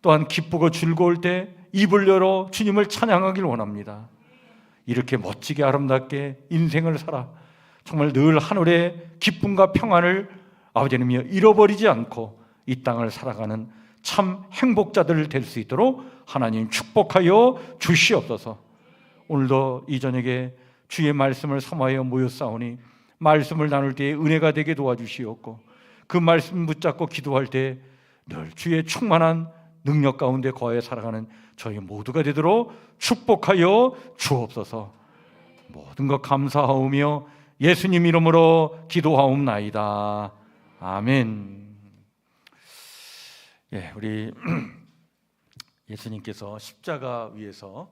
또한 기쁘고 즐거울 때 입을 열어 주님을 찬양하길 원합니다. 이렇게 멋지게 아름답게 인생을 살아 정말 늘 하늘의 기쁨과 평안을 아버지님이여 잃어버리지 않고 이 땅을 살아가는 참 행복자들 될 수 있도록 하나님 축복하여 주시옵소서. 오늘도 이 저녁에 주의 말씀을 삼하여 모였사오니 말씀을 나눌 때에 은혜가 되게 도와주시옵고 그 말씀 붙잡고 기도할 때 늘 주의 충만한 능력 가운데 거하여 살아가는 저희 모두가 되도록 축복하여 주옵소서. 모든 것 감사하오며 예수님 이름으로 기도하옵나이다. 아멘. 예, 우리 예수님께서 십자가 위에서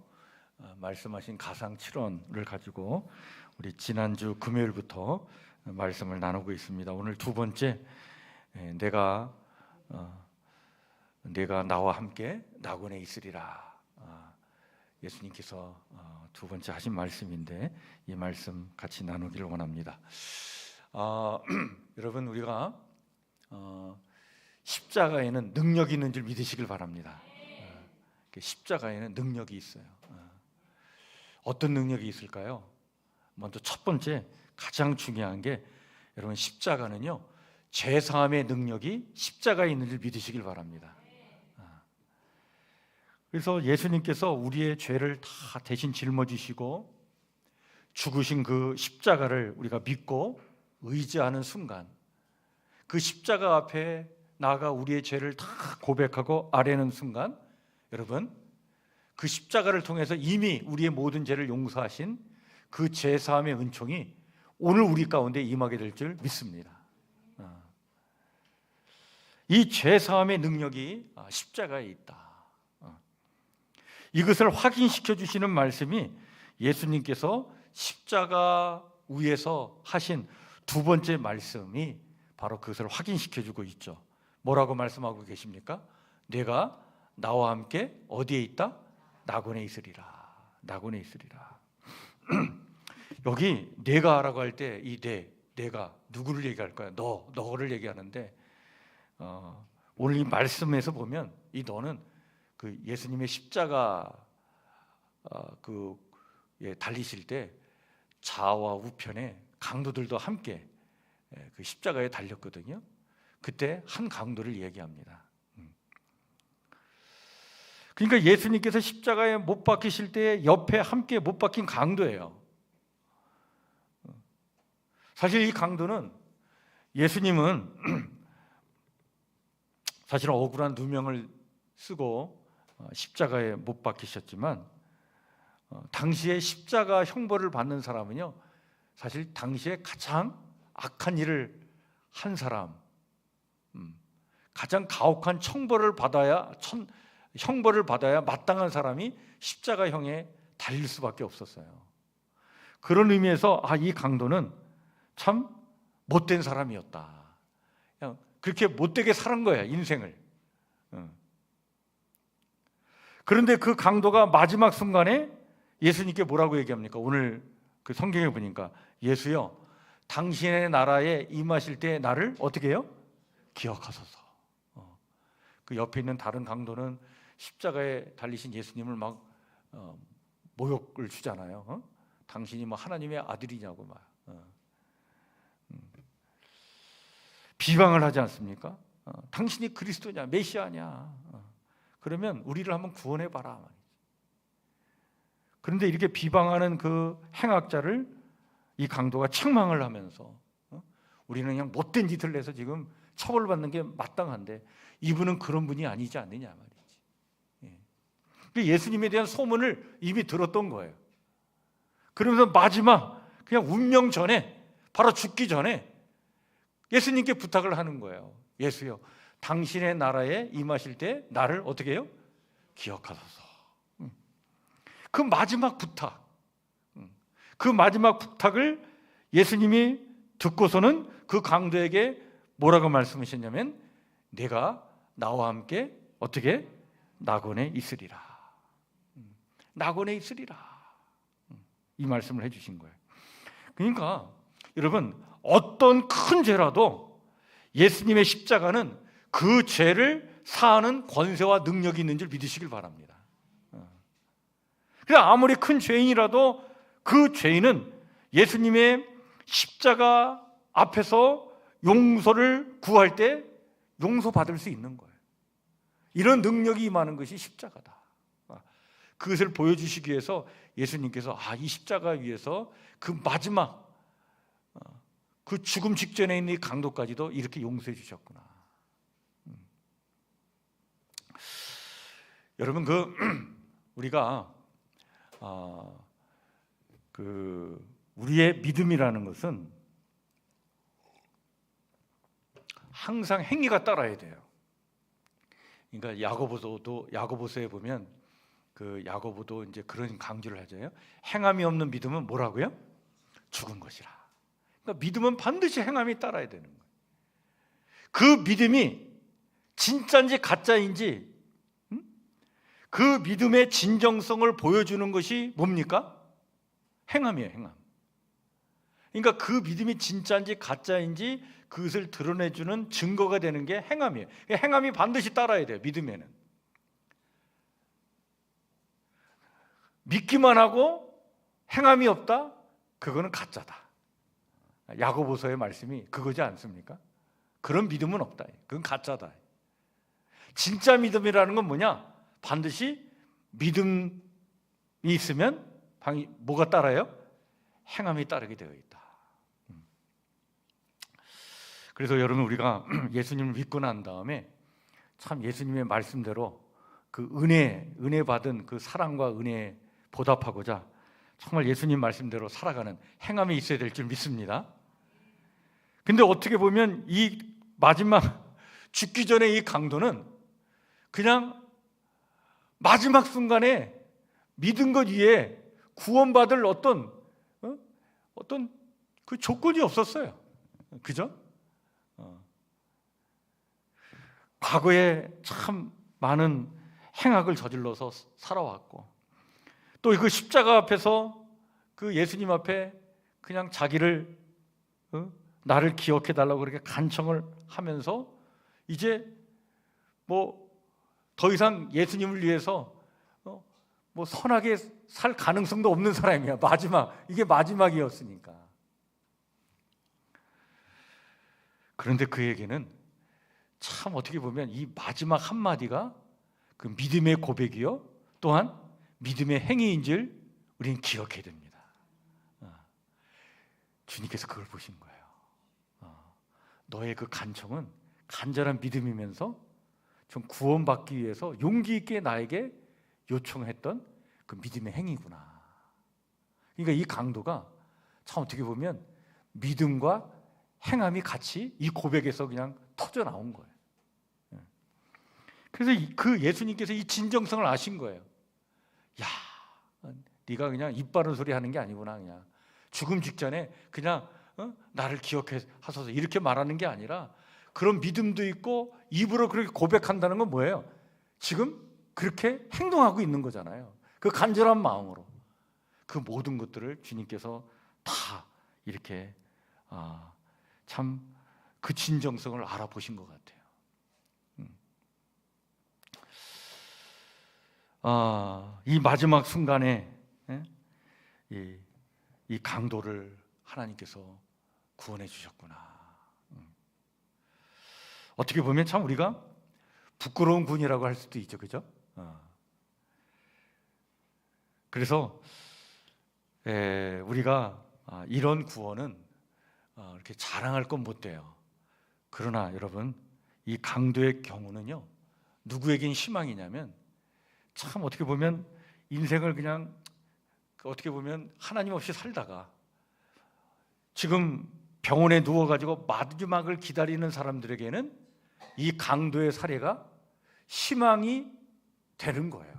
말씀하신 가상 7원을 가지고 우리 지난주 금요일부터 말씀을 나누고 있습니다. 오늘 두 번째, 내가 나와 함께 낙원에 있으리라. 예수님께서 두 번째 하신 말씀인데 이 말씀 같이 나누기를 원합니다. 여러분, 우리가 십자가에는 능력이 있는 줄 믿으시길 바랍니다. 십자가에는 능력이 있어요. 어떤 능력이 있을까요? 먼저 첫 번째, 가장 중요한 게 여러분, 십자가는요, 죄사함의 능력이 십자가에 있는 줄 믿으시길 바랍니다. 그래서 예수님께서 우리의 죄를 다 대신 짊어지시고 죽으신 그 십자가를 우리가 믿고 의지하는 순간, 그 십자가 앞에 나아가 우리의 죄를 다 고백하고 아뢰는 순간, 여러분, 그 십자가를 통해서 이미 우리의 모든 죄를 용서하신 그 죄사함의 은총이 오늘 우리 가운데 임하게 될 줄 믿습니다. 이 죄사함의 능력이 십자가에 있다. 이것을 확인시켜 주시는 말씀이 예수님께서 십자가 위에서 하신 두 번째 말씀이 바로 그것을 확인시켜 주고 있죠. 뭐라고 말씀하고 계십니까? 내가 나와 함께 어디에 있다? 낙원에 있으리라. 낙원에 있으리라. 여기 내가라고 할 때 이 내가 누구를 얘기할까요? 너를 얘기하는데 오늘 이 말씀에서 보면 이 너는 그 예수님의 십자가 달리실 때 좌와 우편에 강도들도 함께 그 십자가에 달렸거든요. 그때 한 강도를 얘기합니다. 그러니까 예수님께서 십자가에 못 박히실 때 옆에 함께 못 박힌 강도예요. 사실 이 강도는 예수님은 사실은 억울한 누명을 쓰고 십자가에 못 박히셨지만 당시에 십자가 형벌을 받는 사람은요, 사실 당시에 가장 악한 일을 한 사람, 가장 가혹한 형벌을 받아야 마땅한 사람이 십자가형에 달릴 수밖에 없었어요. 그런 의미에서 이 강도는 참 못된 사람이었다. 그냥 그렇게 못되게 살은 거야, 인생을. 그런데 그 강도가 마지막 순간에 예수님께 뭐라고 얘기합니까? 오늘 그 성경에 보니까 예수여, 당신의 나라에 임하실 때 나를 어떻게 해요? 기억하소서. 그 옆에 있는 다른 강도는 십자가에 달리신 예수님을 막 모욕을 주잖아요. 당신이 뭐 하나님의 아들이냐고 막 비방을 하지 않습니까? 당신이 그리스도냐, 메시아냐? 그러면 우리를 한번 구원해봐라. 그런데 이렇게 비방하는 그 행악자를 이 강도가 책망을 하면서 우리는 그냥 못된 짓을 해서 지금 처벌받는 게 마땅한데 이분은 그런 분이 아니지 않느냐 말이지. 예수님에 대한 소문을 이미 들었던 거예요. 그러면서 마지막 그냥 운명 전에, 바로 죽기 전에 예수님께 부탁을 하는 거예요. 예수요, 당신의 나라에 임하실 때 나를 어떻게 해요? 기억하소서. 그 마지막 부탁, 그 마지막 부탁을 예수님이 듣고서는 그 강도에게 뭐라고 말씀하셨냐면 내가 나와 함께 어떻게? 낙원에 있으리라. 낙원에 있으리라. 이 말씀을 해주신 거예요. 그러니까 여러분, 어떤 큰 죄라도 예수님의 십자가는 그 죄를 사하는 권세와 능력이 있는 줄 믿으시길 바랍니다. 그래서 아무리 큰 죄인이라도 그 죄인은 예수님의 십자가 앞에서 용서를 구할 때 용서받을 수 있는 거예요. 이런 능력이 임하는 것이 십자가다. 그것을 보여주시기 위해서 예수님께서 이 십자가 위에서 그 마지막 그 죽음 직전에 있는 이 강도까지도 이렇게 용서해 주셨구나. 여러분, 우리가 우리의 믿음이라는 것은 항상 행위가 따라야 돼요. 그러니까 야고보서에 보면 야고보도 이제 그런 강조를 하잖아요. 행함이 없는 믿음은 뭐라고요? 죽은 것이라. 그러니까 믿음은 반드시 행함이 따라야 되는 거예요. 그 믿음이 진짜인지 가짜인지 그 믿음의 진정성을 보여주는 것이 뭡니까? 행함이에요, 행함. 그러니까 그 믿음이 진짜인지 가짜인지 그것을 드러내주는 증거가 되는 게 행함이에요. 행함이 반드시 따라야 돼요, 믿음에는. 믿기만 하고 행함이 없다? 그거는 가짜다. 야고보서의 말씀이 그거지 않습니까? 그런 믿음은 없다. 그건 가짜다. 진짜 믿음이라는 건 뭐냐? 반드시 믿음이 있으면 뭐가 따라요? 행함이 따르게 되어 있다. 그래서 여러분, 우리가 예수님을 믿고 난 다음에 참 예수님의 말씀대로 그 은혜 받은 그 사랑과 은혜에 보답하고자 정말 예수님 말씀대로 살아가는 행함이 있어야 될 줄 믿습니다. 근데 어떻게 보면 이 마지막 죽기 전에 이 강도는 그냥 마지막 순간에 믿은 것 위에 구원받을 어떤 그 조건이 없었어요. 그죠? 과거에 참 많은 행악을 저질러서 살아왔고, 또 그 십자가 앞에서 그 예수님 앞에 그냥 자기를 나를 기억해 달라고 그렇게 간청을 하면서 이제 뭐 더 이상 예수님을 위해서 뭐 선하게 살 가능성도 없는 사람이야. 이게 마지막이었으니까. 그런데 그에게는 참 어떻게 보면 이 마지막 한마디가 그 믿음의 고백이요, 또한 믿음의 행위인 줄 우리는 기억해야 됩니다. 주님께서 그걸 보신 거예요. 너의 그 간청은 간절한 믿음이면서 좀 구원받기 위해서 용기 있게 나에게 요청했던 그 믿음의 행위구나. 그러니까 이 강도가 참 어떻게 보면 믿음과 행함이 같이 이 고백에서 그냥 터져 나온 거예요. 그래서 그 예수님께서 이 진정성을 아신 거예요. 야, 네가 그냥 입 바른 소리 하는 게 아니구나. 그냥 죽음 직전에 그냥 나를 기억해 하소서 이렇게 말하는 게 아니라 그런 믿음도 있고 입으로 그렇게 고백한다는 건 뭐예요? 지금 그렇게 행동하고 있는 거잖아요. 그 간절한 마음으로 그 모든 것들을 주님께서 다 이렇게 참 그 진정성을 알아보신 것 같아요. 이 마지막 순간에 이 강도를 하나님께서 구원해 주셨구나. 어떻게 보면 참 우리가 부끄러운 군이라고 할 수도 있죠, 그죠? 그래서 우리가 이런 구원은 이렇게 자랑할 건 못 돼요. 그러나 여러분, 이 강도의 경우는요, 누구에겐 희망이냐면 참 어떻게 보면 인생을 그냥 어떻게 보면 하나님 없이 살다가 지금 병원에 누워가지고 마지막을 기다리는 사람들에게는 이 강도의 사례가 희망이 되는 거예요.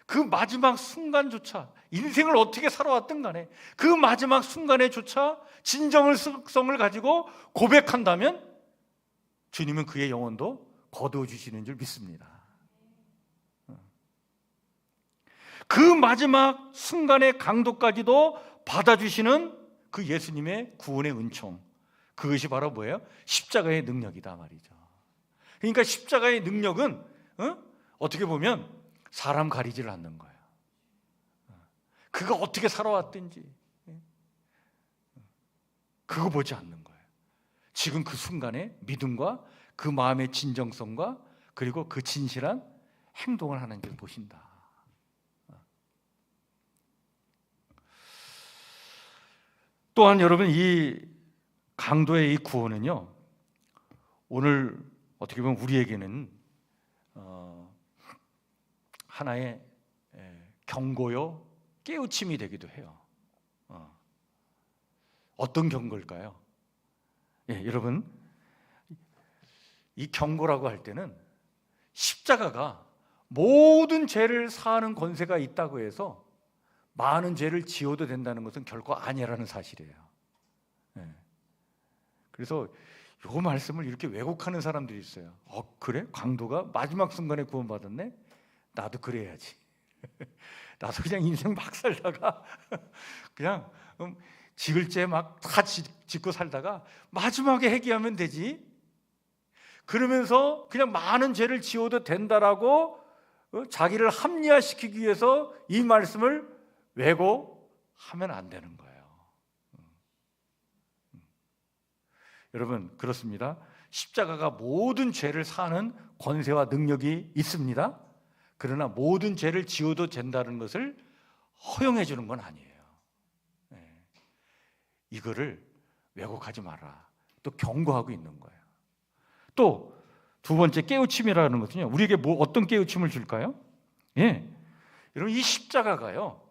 그 마지막 순간조차 인생을 어떻게 살아왔든 간에 그 마지막 순간에조차 진정성을 가지고 고백한다면 주님은 그의 영혼도 거두어 주시는 줄 믿습니다. 그 마지막 순간의 강도까지도 받아주시는 그 예수님의 구원의 은총, 그것이 바로 뭐예요? 십자가의 능력이다 말이죠. 그러니까 십자가의 능력은 어떻게 보면 사람 가리지를 않는 거예요. 그가 어떻게 살아왔든지 그거 보지 않는 거예요. 지금 그 순간의 믿음과 그 마음의 진정성과 그리고 그 진실한 행동을 하는 줄 보신다. 또한 여러분, 이 강도의 이 구원은요, 오늘 어떻게 보면 우리에게는 하나의 경고요, 깨우침이 되기도 해요. 어떤 경고일까요? 여러분, 이 경고라고 할 때는 십자가가 모든 죄를 사하는 권세가 있다고 해서 많은 죄를 지어도 된다는 것은 결코 아니라는 사실이에요. 그래서 이 말씀을 이렇게 왜곡하는 사람들이 있어요. 그래? 강도가 마지막 순간에 구원받았네? 나도 그래야지. 나도 그냥 인생 막 살다가 그냥 지을 죄 막 다 짓고 살다가 마지막에 회개하면 되지. 그러면서 그냥 많은 죄를 지어도 된다라고 자기를 합리화시키기 위해서 이 말씀을 왜곡하면 안 되는 거예요. 여러분, 그렇습니다. 십자가가 모든 죄를 사는 권세와 능력이 있습니다. 그러나 모든 죄를 지어도 된다는 것을 허용해 주는 건 아니에요. 이거를 왜곡하지 마라. 또 경고하고 있는 거예요. 또 두 번째 깨우침이라는 것은요, 우리에게 어떤 깨우침을 줄까요? 여러분, 이 십자가가요,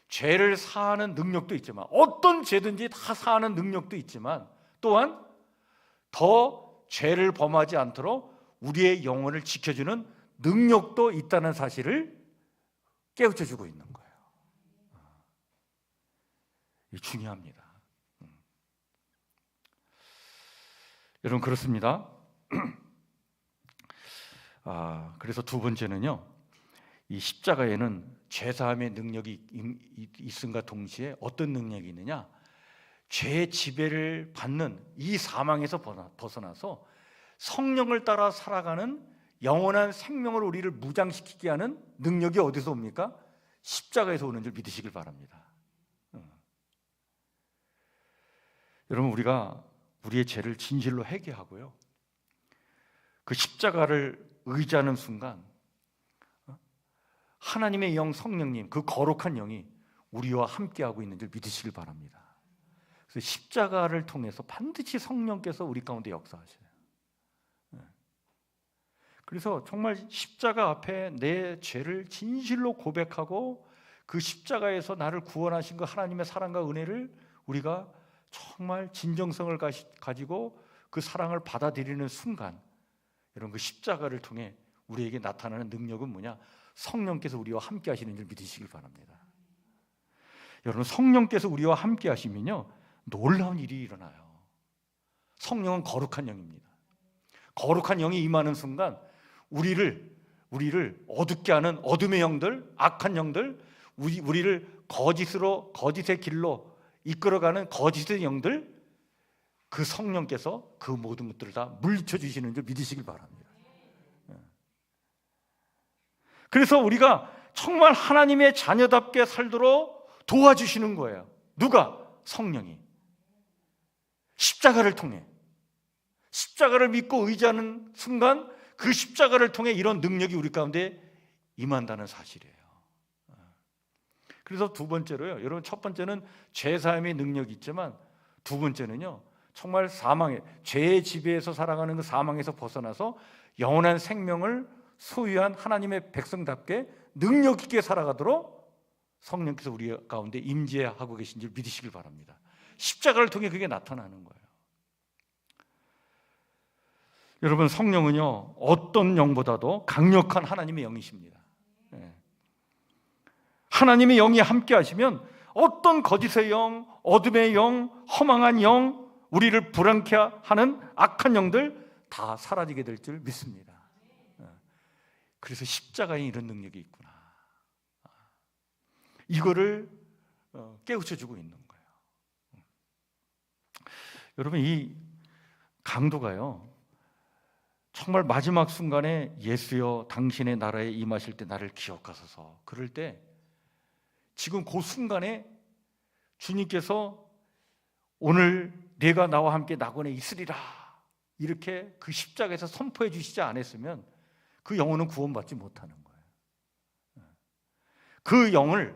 죄를 사하는 능력도 있지만, 어떤 죄든지 다 사하는 능력도 있지만, 또한 더 죄를 범하지 않도록 우리의 영혼을 지켜주는 능력도 있다는 사실을 깨우쳐주고 있는 거예요. 이게 중요합니다. 여러분, 그렇습니다. 그래서 두 번째는요, 이 십자가에는 죄사함의 능력이 있음과 동시에 어떤 능력이 있느냐, 죄의 지배를 받는 이 사망에서 벗어나서 성령을 따라 살아가는 영원한 생명을 우리를 무장시키게 하는 능력이 어디서 옵니까? 십자가에서 오는 줄 믿으시길 바랍니다. 여러분, 우리가 우리의 죄를 진실로 회개하고요, 그 십자가를 의지하는 순간 하나님의 영 성령님, 그 거룩한 영이 우리와 함께하고 있는 줄 믿으시길 바랍니다. 그래서 십자가를 통해서 반드시 성령께서 우리 가운데 역사하셔요. 그래서 정말 십자가 앞에 내 죄를 진실로 고백하고 그 십자가에서 나를 구원하신 그 하나님의 사랑과 은혜를 우리가 정말 진정성을 가지고 그 사랑을 받아들이는 순간, 여러분, 그 십자가를 통해 우리에게 나타나는 능력은 뭐냐? 성령께서 우리와 함께 하시는 줄 믿으시길 바랍니다. 여러분, 성령께서 우리와 함께 하시면요, 놀라운 일이 일어나요. 성령은 거룩한 영입니다. 거룩한 영이 임하는 순간 우리를 어둡게 하는 어둠의 영들, 악한 영들, 우리를 거짓의 길로 이끌어가는 거짓의 영들, 그 성령께서 그 모든 것들을 다 물리쳐 주시는 줄 믿으시길 바랍니다. 그래서 우리가 정말 하나님의 자녀답게 살도록 도와주시는 거예요. 누가? 성령이. 십자가를 통해, 십자가를 믿고 의지하는 순간 그 십자가를 통해 이런 능력이 우리 가운데 임한다는 사실이에요. 그래서 두 번째로요, 여러분, 첫 번째는 죄사함의 능력이 있지만 두 번째는요, 정말 죄의 지배에서 살아가는 그 사망에서 벗어나서 영원한 생명을 소유한 하나님의 백성답게 능력 있게 살아가도록 성령께서 우리 가운데 임재하고 계신 줄 믿으시길 바랍니다. 십자가를 통해 그게 나타나는 거예요. 여러분, 성령은요, 어떤 영보다도 강력한 하나님의 영이십니다. 하나님의 영이 함께 하시면 어떤 거짓의 영, 어둠의 영, 허망한 영, 우리를 불안케 하는 악한 영들 다 사라지게 될 줄 믿습니다. 그래서 십자가에 이런 능력이 있구나, 이거를 깨우쳐주고 있는 거예요. 여러분, 이 강도가요, 정말 마지막 순간에 예수여 당신의 나라에 임하실 때 나를 기억하소서. 그럴 때 지금 그 순간에 주님께서 오늘 내가 나와 함께 낙원에 있으리라 이렇게 그 십자가에서 선포해 주시지 않았으면 그 영혼은 구원받지 못하는 거예요. 그 영을,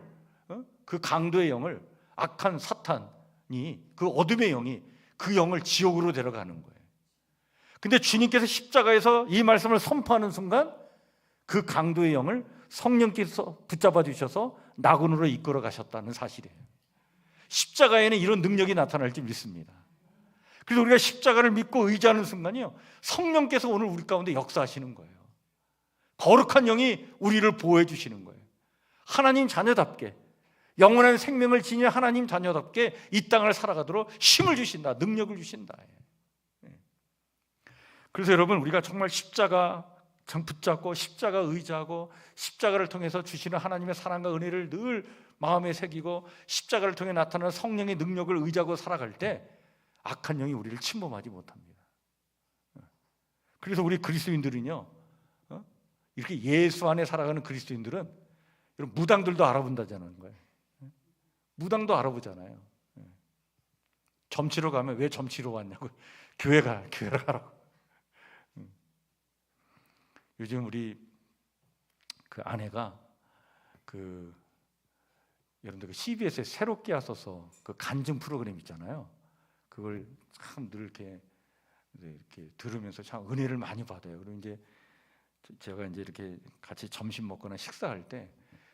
그 강도의 영을 악한 사탄이, 그 어둠의 영이 그 영을 지옥으로 데려가는 거예요. 근데 주님께서 십자가에서 이 말씀을 선포하는 순간 그 강도의 영을 성령께서 붙잡아 주셔서 낙원으로 이끌어 가셨다는 사실이에요. 십자가에는 이런 능력이 나타날 줄 믿습니다. 그래서 우리가 십자가를 믿고 의지하는 순간이요, 성령께서 오늘 우리 가운데 역사하시는 거예요. 거룩한 영이 우리를 보호해 주시는 거예요. 하나님 자녀답게, 영원한 생명을 지닌 하나님 자녀답게 이 땅을 살아가도록 힘을 주신다, 능력을 주신다. 그래서 여러분, 우리가 정말 십자가 붙잡고 십자가 의지하고 십자가를 통해서 주시는 하나님의 사랑과 은혜를 늘 마음에 새기고 십자가를 통해 나타나는 성령의 능력을 의지하고 살아갈 때 악한 영이 우리를 침범하지 못합니다. 그래서 우리 그리스도인들은요, 이렇게 예수 안에 살아가는 그리스도인들은 무당들도 알아본다는 거예요. 무당도 알아보잖아요. 점치러 가면 왜 점치러 왔냐고, 교회를 가라고. 요즘 우리 그 아내가 여러분들 그 CBS에 새롭게 하소서 그 간증 프로그램 있잖아요. 그걸 참 늘 이렇게 들으면서 참 은혜를 많이 받아요. 그리고 이제 제가 이제 이렇게 같이 점심 먹거나 식사할 때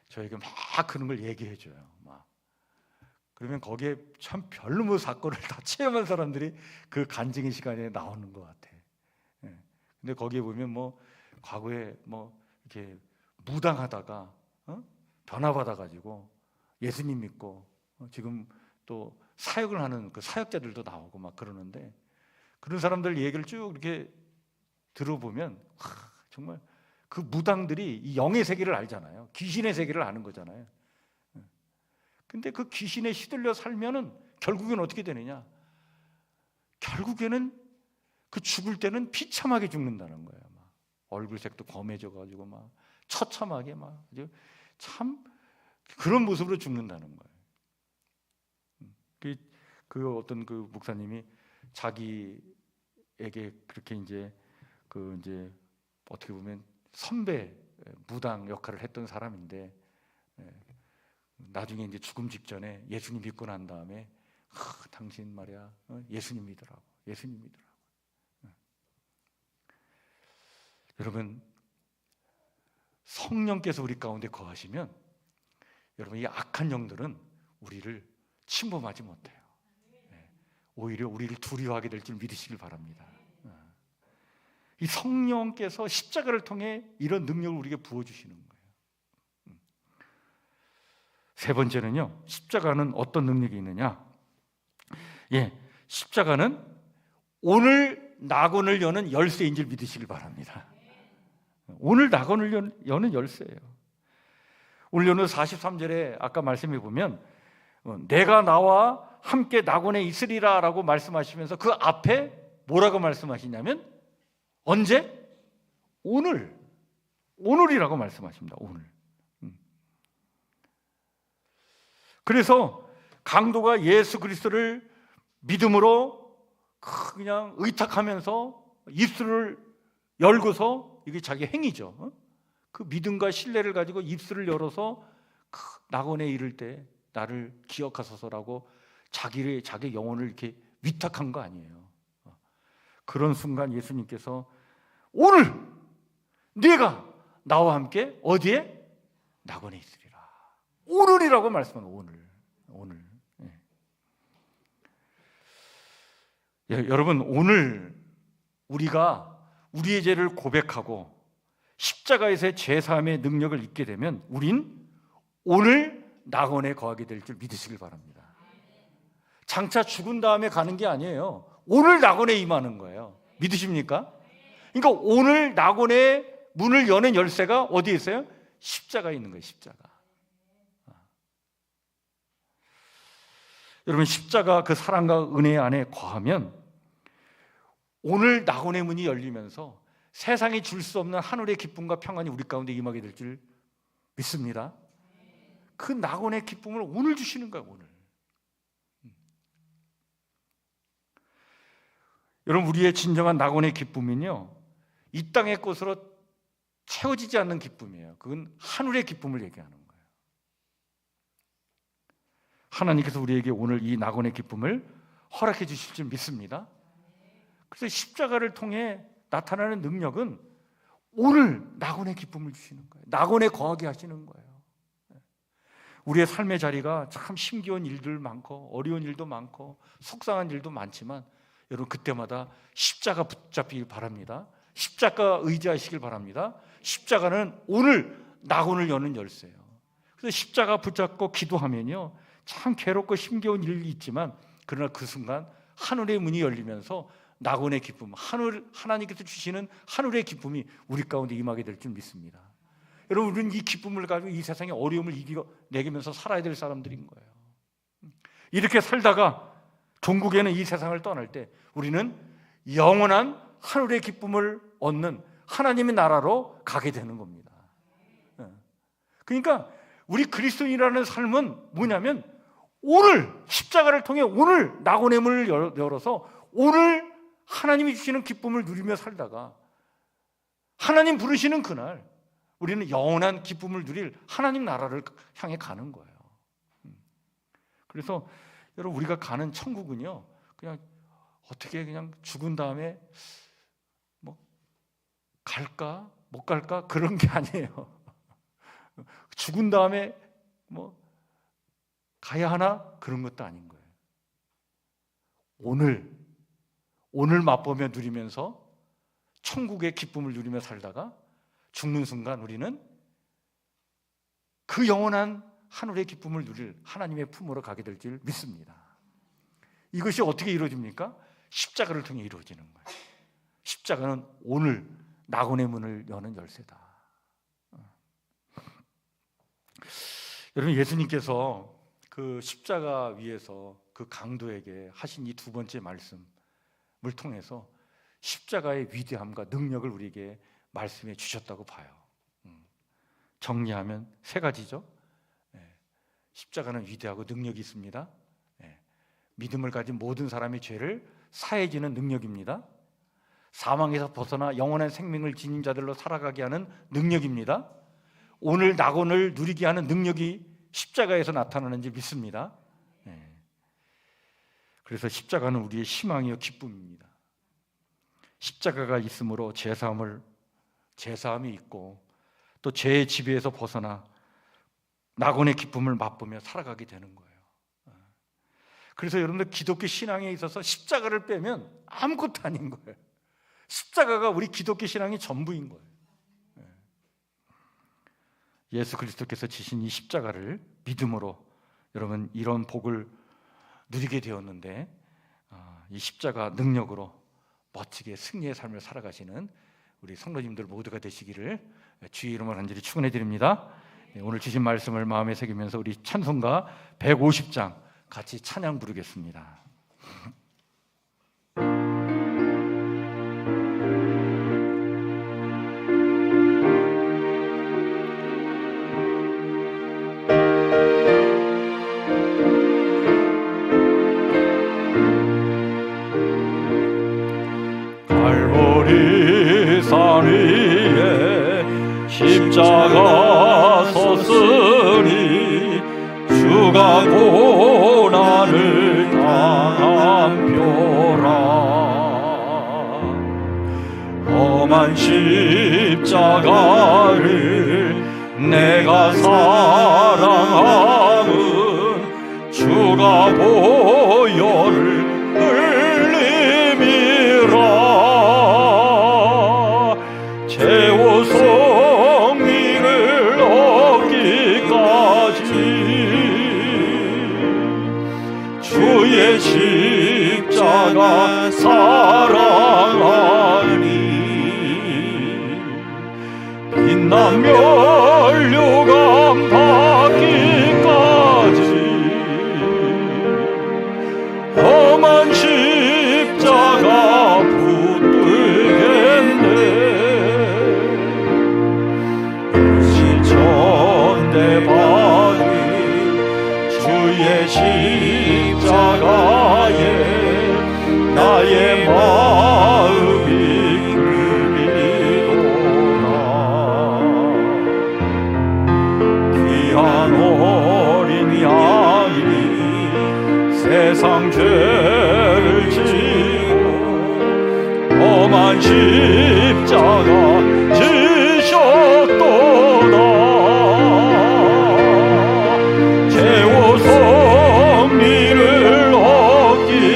저에게 막 그런 걸 얘기해 줘요. 막 그러면 거기에 참 별로 사건을 다 체험한 사람들이 그 간증의 시간에 나오는 것 같아. 근데 거기에 보면 뭐 과거에 뭐 이렇게 무당하다가 변화받아 가지고 예수님 믿고 지금 또 사역을 하는 그 사역자들도 나오고 막 그러는데, 그런 사람들 얘기를 쭉 이렇게 들어보면 정말 그 무당들이 이 영의 세계를 알잖아요. 귀신의 세계를 아는 거잖아요. 근데 그 귀신에 휘둘려 살면은 결국엔 어떻게 되느냐? 결국에는 그 죽을 때는 비참하게 죽는다는 거예요. 막 얼굴색도 검해져 가지고 막 처참하게 막 참 그런 모습으로 죽는다는 거예요. 그 어떤 그 목사님이 자기에게 그렇게 이제 어떻게 보면 선배 무당 역할을 했던 사람인데, 나중에 이제 죽음 직전에 예수님 믿고 난 다음에 당신 말이야 예수님 믿으라고. 여러분, 성령께서 우리 가운데 거하시면 여러분, 이 악한 영들은 우리를 침범하지 못해요. 오히려 우리를 두려워하게 될 줄 믿으시길 바랍니다. 이 성령께서 십자가를 통해 이런 능력을 우리에게 부어주시는 거예요. 세 번째는요, 십자가는 어떤 능력이 있느냐? 십자가는 오늘 낙원을 여는 열쇠인 줄 믿으시길 바랍니다. 오늘 낙원을 여는 열쇠예요. 오늘 여는 43절에 아까 말씀해 보면 내가 나와 함께 낙원에 있으리라 라고 말씀하시면서 그 앞에 뭐라고 말씀하시냐면 언제? 오늘이라고 말씀하십니다. 오늘. 그래서 강도가 예수 그리스도를 믿음으로 그냥 의탁하면서 입술을 열고서, 이게 자기 행위죠. 그 믿음과 신뢰를 가지고 입술을 열어서 낙원에 이를 때 나를 기억하소서라고 자기 영혼을 이렇게 위탁한 거 아니에요. 그런 순간 예수님께서 오늘 네가 나와 함께 어디에? 낙원에 있으리라. 오늘이라고 말씀하는 오늘. 여러분, 오늘 우리가 우리의 죄를 고백하고 십자가에서의 죄사함의 능력을 잊게 되면 우린 오늘 낙원에 거하게 될 줄 믿으시길 바랍니다. 장차 죽은 다음에 가는 게 아니에요. 오늘 낙원에 임하는 거예요. 믿으십니까? 그러니까 오늘 낙원의 문을 여는 열쇠가 어디에 있어요? 십자가에 있는 거예요. 십자가. 여러분, 십자가 그 사랑과 은혜 안에 거하면 오늘 낙원의 문이 열리면서 세상이 줄 수 없는 하늘의 기쁨과 평안이 우리 가운데 임하게 될 줄 믿습니다. 그 낙원의 기쁨을 오늘 주시는 거예요. 오늘. 여러분, 우리의 진정한 낙원의 기쁨은요, 이 땅의 것으로 채워지지 않는 기쁨이에요. 그건 하늘의 기쁨을 얘기하는 거예요. 하나님께서 우리에게 오늘 이 낙원의 기쁨을 허락해 주실 줄 믿습니다. 그래서 십자가를 통해 나타나는 능력은 오늘 낙원의 기쁨을 주시는 거예요. 낙원에 거하게 하시는 거예요. 우리의 삶의 자리가 참 힘겨운 일들 많고 어려운 일도 많고 속상한 일도 많지만 여러분, 그때마다 십자가 붙잡히길 바랍니다. 십자가 의지하시길 바랍니다. 십자가는 오늘 낙원을 여는 열쇠예요. 그래서 십자가 붙잡고 기도하면요, 참 괴롭고 힘겨운 일이 있지만 그러나 그 순간 하늘의 문이 열리면서 낙원의 기쁨, 하나님께서 주시는 하늘의 기쁨이 우리 가운데 임하게 될 줄 믿습니다. 여러분, 우리는 이 기쁨을 가지고 이 세상의 어려움을 이겨내면서 살아야 될 사람들인 거예요. 이렇게 살다가 종국에는 이 세상을 떠날 때 우리는 영원한 하늘의 기쁨을 얻는 하나님의 나라로 가게 되는 겁니다. 그러니까 우리 그리스도인이라는 삶은 뭐냐면 오늘 십자가를 통해 오늘 낙원의 문을 열어서 오늘 하나님이 주시는 기쁨을 누리며 살다가 하나님 부르시는 그날 우리는 영원한 기쁨을 누릴 하나님 나라를 향해 가는 거예요. 그래서 여러분, 우리가 가는 천국은요, 그냥 어떻게 그냥 죽은 다음에 뭐 갈까 못 갈까 그런 게 아니에요. 죽은 다음에 뭐 가야 하나 그런 것도 아닌 거예요. 오늘 맛보며 누리면서 천국의 기쁨을 누리며 살다가 죽는 순간 우리는 그 영원한 하늘의 기쁨을 누릴 하나님의 품으로 가게 될 줄 믿습니다. 이것이 어떻게 이루어집니까? 십자가를 통해 이루어지는 거예요. 십자가는 오늘 낙원의 문을 여는 열쇠다. 여러분, 예수님께서 그 십자가 위에서 그 강도에게 하신 이 두 번째 말씀을 통해서 십자가의 위대함과 능력을 우리에게 말씀해 주셨다고 봐요. 정리하면 세 가지죠. 십자가는 위대하고 능력이 있습니다. 믿음을 가진 모든 사람의 죄를 사해지는 능력입니다. 사망에서 벗어나 영원한 생명을 지닌 자들로 살아가게 하는 능력입니다. 오늘 낙원을 누리게 하는 능력이 십자가에서 나타나는지 믿습니다. 그래서 십자가는 우리의 희망이요 기쁨입니다. 십자가가 있으므로 제사함이 있고 또 죄의 지배에서 벗어나 낙원의 기쁨을 맛보며 살아가게 되는 거예요. 그래서 여러분들, 기독교 신앙에 있어서 십자가를 빼면 아무것도 아닌 거예요. 십자가가 우리 기독교 신앙의 전부인 거예요. 예수 그리스도께서 지신 이 십자가를 믿음으로 여러분 이런 복을 누리게 되었는데, 이 십자가 능력으로 멋지게 승리의 삶을 살아가시는 우리 성도님들 모두가 되시기를 주의 이름으로 간절히 축원해 드립니다. 오늘 주신 말씀을 마음에 새기면서 우리 찬송가 150장 같이 찬양 부르겠습니다. 갈보리 산 위에 십자가 섰으니 주가 고난을 당한 표라. 험한 십자가를 내가 사랑함은 주가 보혈을 흘림이라. 죄와 성리를 얻기까지 주의 십자가 사랑하니 빛난 면류관 받기까지 험한 십자가 붙들겠네. 십자가에 나의 마음이 그리도다. 귀한 어린 양이 세상 죄를 지고 험한 십자가 지셨도다. 죄와 성리를 얻기까지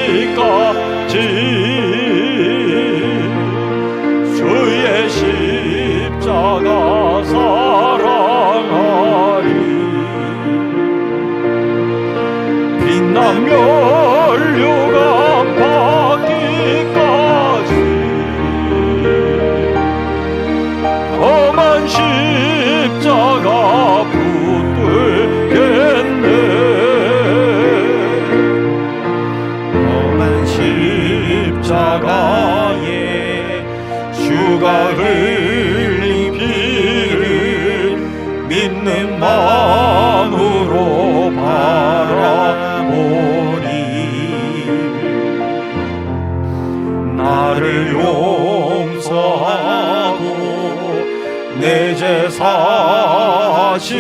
주의 십자가 사랑하리. 빛난 면류관 받기까지 험한 십자가 붙들겠네. 험한 십자가에 주가 흘린 피를 믿는 마음으로 바라보니 나를 용서하고 내 죄 사시려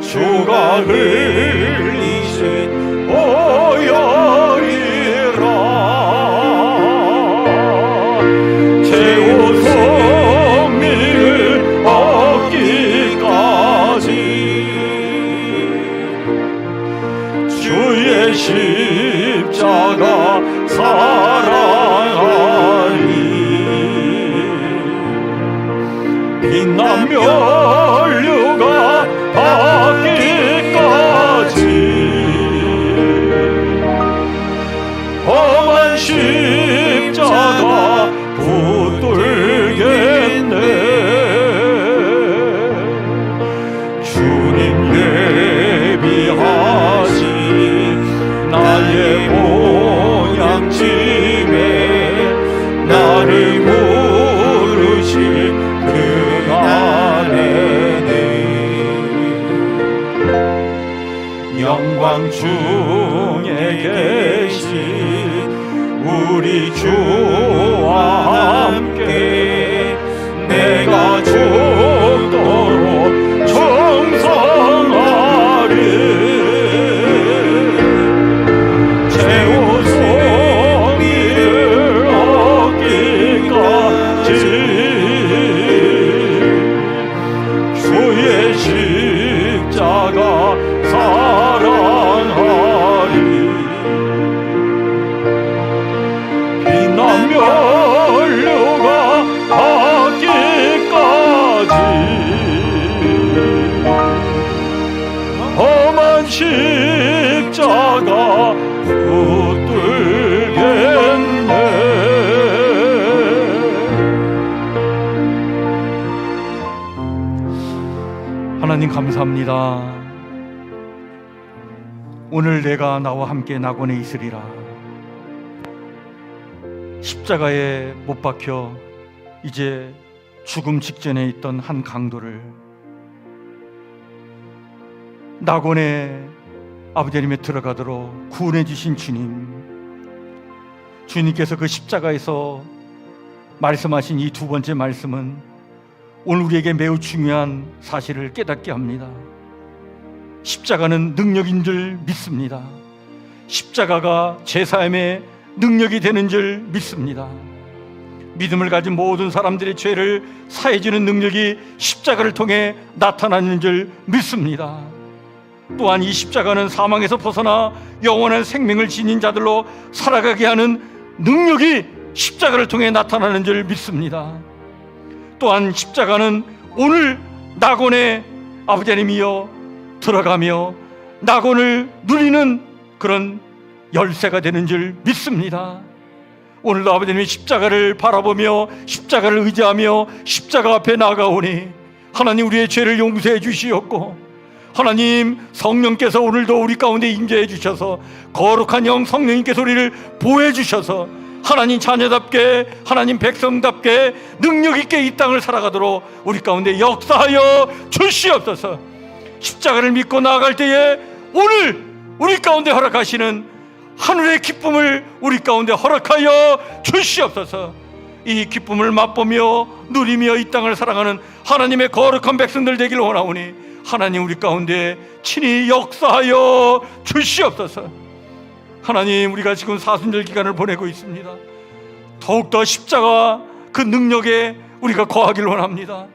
주가 흘리신 보혈이라. 죄와 성리를 얻기까지 주의 십자가 사랑하리. 빛난 면류관 받기까지 험한 십자가 붙들겠네. 주님 예비하신 나의 보양집에 나를 부르신 그 안에는 영광 중에 계신 우리 주와 함께 내가 죽도록 충성하리. 죄와 성리를 얻기까지 주의 십자가 사랑하리. 빛난 면류관 받기까지 험한 십자가 붙들겠네. 하나님 감사합니다. 오늘 내가 나와 함께 낙원에 있으리라. 십자가에 못 박혀 이제 죽음 직전에 있던 한 강도를 낙원에 아버지 하나님에 들어가도록 구원해 주신 주님께서 그 십자가에서 말씀하신 이 두 번째 말씀은 오늘 우리에게 매우 중요한 사실을 깨닫게 합니다. 십자가는 능력인 줄 믿습니다. 십자가가 제사함의 능력이 되는 줄 믿습니다. 믿음을 가진 모든 사람들의 죄를 사해주는 능력이 십자가를 통해 나타나는 줄 믿습니다. 또한 이 십자가는 사망에서 벗어나 영원한 생명을 지닌 자들로 살아가게 하는 능력이 십자가를 통해 나타나는 줄 믿습니다. 또한 십자가는 오늘 낙원에 아버지 하나님이여 들어가며 낙원을 누리는 그런 열쇠가 되는 줄 믿습니다. 오늘도 아버지 하나님의 십자가를 바라보며 십자가를 의지하며 십자가 앞에 나아가오니 하나님 우리의 죄를 용서해 주시옵고 하나님 성령께서 오늘도 우리 가운데 임재해 주셔서 거룩한 영 성령님께서 우리를 보호해 주셔서 하나님 자녀답게 하나님 백성답게 능력 있게 이 땅을 살아가도록 우리 가운데 역사하여 주시옵소서. 십자가를 믿고 나아갈 때에 오늘 우리 가운데 허락하시는 하늘의 기쁨을 우리 가운데 허락하여 주시옵소서. 이 기쁨을 맛보며 누리며 이 땅을 살아가는 하나님의 거룩한 백성들 되길 원하오니 하나님 우리 가운데 친히 역사하여 주시옵소서. 하나님, 우리가 지금 사순절 기간을 보내고 있습니다. 더욱더 십자가 그 능력에 우리가 거하길 원합니다.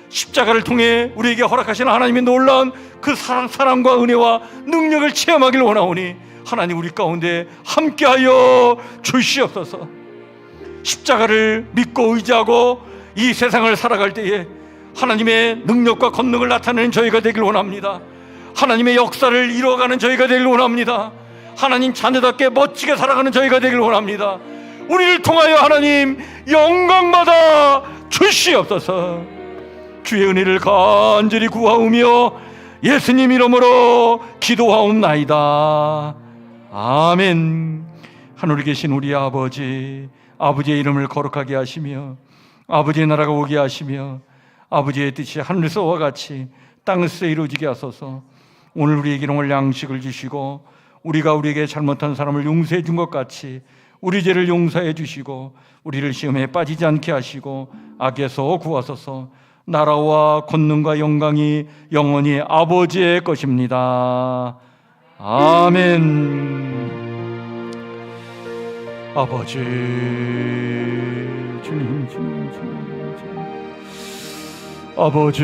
십자가를 통해 우리에게 허락하시는 하나님의 놀라운 그 사랑과 은혜와 능력을 체험하길 원하오니 하나님 우리 가운데 함께하여 주시옵소서. 십자가를 믿고 의지하고 이 세상을 살아갈 때에 하나님의 능력과 권능을 나타내는 저희가 되길 원합니다. 하나님의 역사를 이루어가는 저희가 되길 원합니다. 하나님 자녀답게 멋지게 살아가는 저희가 되길 원합니다. 우리를 통하여 하나님 영광받아 주시옵소서. 주의 은혜를 간절히 구하오며 예수님 이름으로 기도하옵나이다. 아멘. 하늘에 계신 우리 아버지, 아버지의 이름을 거룩하게 하시며 아버지의 나라가 오게 하시며 아버지의 뜻이 하늘에서와 같이 땅에서 이루어지게 하소서. 오늘 우리에게 일용할 양식을 주시고 우리가 우리에게 잘못한 사람을 용서해 준 것 같이 우리 죄를 용서해 주시고 우리를 시험에 빠지지 않게 하시고 악에서 구하소서. 나라와 권능과 영광이 영원히 아버지의 것입니다. 아멘. 아버지, 주님, 아버지